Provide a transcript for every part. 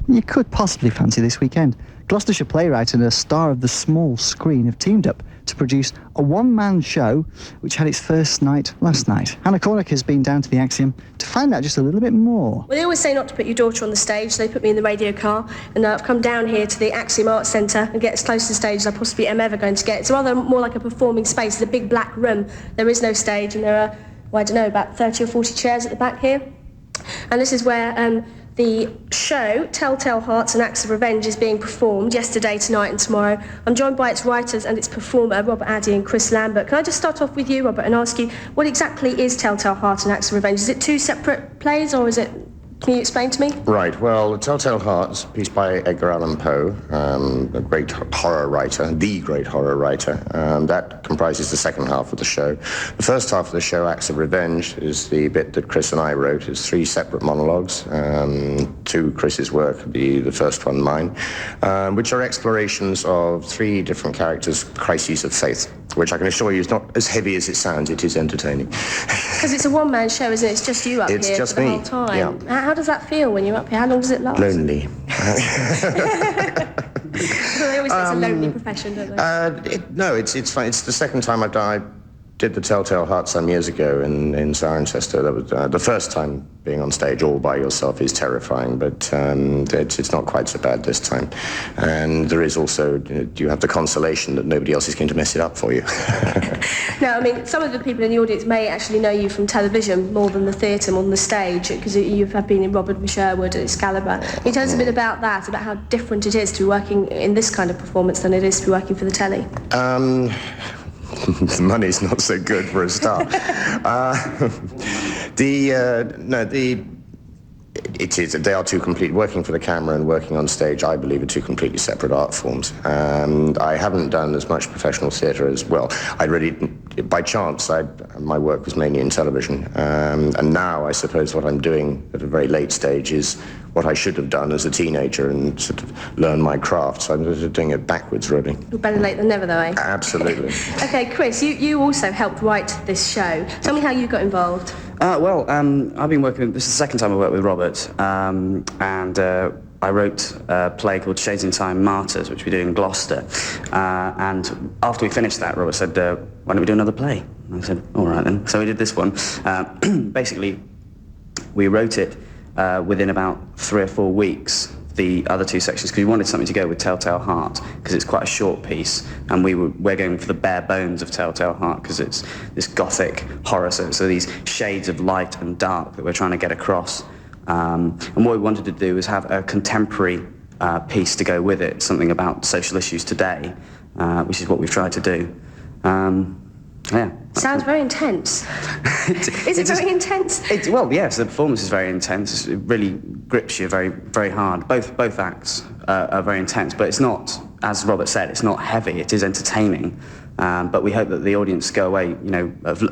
you could possibly fancy this weekend. Gloucestershire playwright and a star of the small screen have teamed up to produce a one-man show which had its first night last night. Hannah Cornick has been down to the Axiom to find out just a little bit more. Well, they always say not to put your daughter on the stage, so they put me in the radio car, and I've come down here to the Axiom Arts Centre and get as close to the stage as I possibly am ever going to get. It's rather more like a performing space. It's a big black room. There is no stage, and there are, well, I don't know, about 30 or 40 chairs at the back here. And this is where the show, Telltale Hearts and Acts of Revenge, is being performed yesterday, tonight and tomorrow. I'm joined by its writers and its performer, Robert, Addie and Chris Lambert. Can I just start off with you, Robert, and ask you, what exactly is Telltale Hearts and Acts of Revenge? Is it two separate plays, or is it... Can you explain to me? Right, well, Telltale Hearts, a piece by Edgar Allan Poe, a great horror writer, the great horror writer. That comprises the second half of the show. The first half of the show, Acts of Revenge, is the bit that Chris and I wrote. It's 3 separate monologues, 2 Chris's work, the first one mine, which are explorations of 3 different characters' crises of faith, which I can assure you is not as heavy as it sounds. It is entertaining. Because it's a one-man show, isn't it? It's just you up it's here just for the me. whole time. Yeah. How does that feel when you're up here? How long does it last? Lonely. They always say it's a lonely profession, don't they? No, it's fine. It's the second time I did the Telltale Heart some years ago in Cirencester. That was the first time being on stage all by yourself is terrifying, but it's not quite so bad this time. And there is also, you have the consolation that nobody else is going to mess it up for you. No, I mean, some of the people in the audience may actually know you from television more than the theatre, more than the stage, because you have been in Robert v. Sherwood at Excalibur. Can you tell us a bit about that, about how different it is to be working in this kind of performance than it is to be working for the telly? The money's not so good for a start. It is. They are two complete. Working for the camera and working on stage, I believe, are two completely separate art forms. I haven't done as much professional theatre as well. By chance, my work was mainly in television, and now I suppose what I'm doing at a very late stage is what I should have done as a teenager and sort of learn my craft. So I'm sort of doing it backwards, really. Well, better late than never, though, eh? Absolutely. Okay, Chris, you also helped write this show. Tell me how you got involved. I've been working... This is the second time I worked with Robert, and I wrote a play called Shades in Time Martyrs, which we do in Gloucester. And after we finished that, Robert said, why don't we do another play? And I said, all right then. So we did this one. Basically, we wrote it within about 3 or 4 weeks, the other 2 sections, because we wanted something to go with Telltale Heart, because it's quite a short piece, and we're going for the bare bones of Telltale Heart, because it's this gothic horror, so these shades of light and dark that we're trying to get across. And what we wanted to do was have a contemporary piece to go with it, something about social issues today, which is what we've tried to do. Yeah. Sounds very intense. Is it very intense? Well, yes, the performance is very intense. It really grips you very, very hard. Both acts are very intense, but it's not, as Robert said, it's not heavy. It is entertaining, but we hope that the audience go away,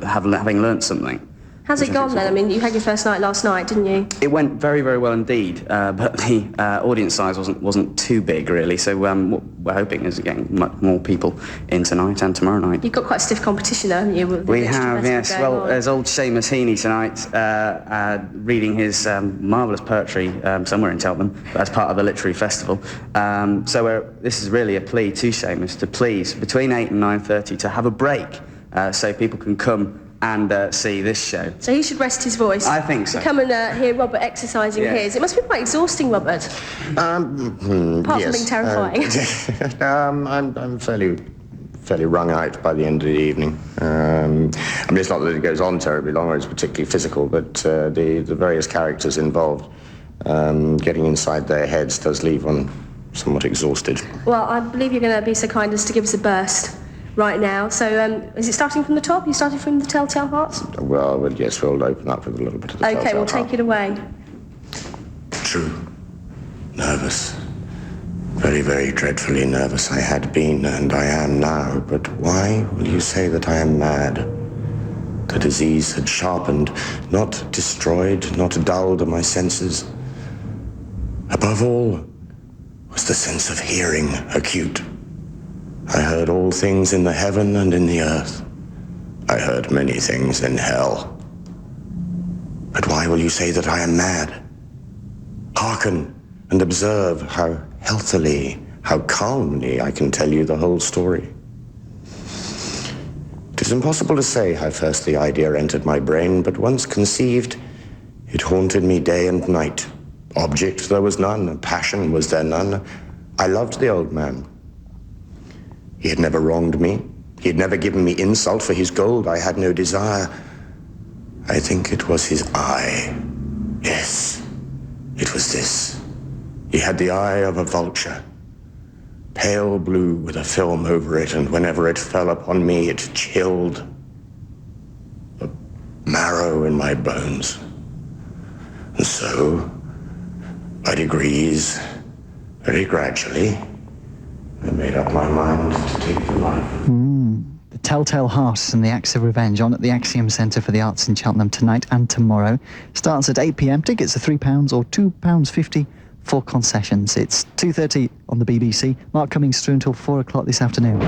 having learnt something. How's it gone then? I mean, you had your first night last night, didn't you? It went very, very well indeed, but the audience size wasn't too big, really. So what we're hoping is getting much more people in tonight and tomorrow night. You've got quite a stiff competition, though, haven't you? We have, yes. Well, there's old Seamus Heaney tonight reading his marvellous poetry somewhere in Cheltenham as part of the literary festival. This is really a plea to Seamus to please, between 8 and 9:30, to have a break so people can come and see this show. So he should rest his voice. I think so. Come and hear Robert exercising his. It must be quite exhausting, Robert. Apart from being terrifying. I'm fairly wrung out by the end of the evening. I mean, it's not that it goes on terribly long or it's particularly physical, but the various characters involved, getting inside their heads does leave one somewhat exhausted. Well, I believe you're going to be so kind as to give us a burst right now. So, is it starting from the top? You started from the Telltale Hearts? Well, yes, we'll open up with a little bit of the Telltale Okay, we'll Heart. take it away. True. Nervous. Very, very dreadfully nervous I had been, and I am now. But why will you say that I am mad? The disease had sharpened, not destroyed, not dulled my senses. Above all was the sense of hearing acute. I heard all things in the heaven and in the earth. I heard many things in hell. But why will you say that I am mad? Hearken, and observe how healthily, how calmly I can tell you the whole story. It is impossible to say how first the idea entered my brain, but once conceived, it haunted me day and night. Object there was none, passion was there none. I loved the old man. He had never wronged me. He had never given me insult for his gold. I had no desire. I think it was his eye. Yes, it was this. He had the eye of a vulture. Pale blue with a film over it, and whenever it fell upon me, it chilled the marrow in my bones. And so, by degrees, very gradually, I made up my mind to take the life. The Telltale Heart and the Axe of Revenge on at the Axiom Centre for the Arts in Cheltenham tonight and tomorrow. Starts at 8 p.m. Tickets are £3 or £2.50 for concessions. It's 2:30 on the BBC. Mark Cummings through until 4 o'clock this afternoon.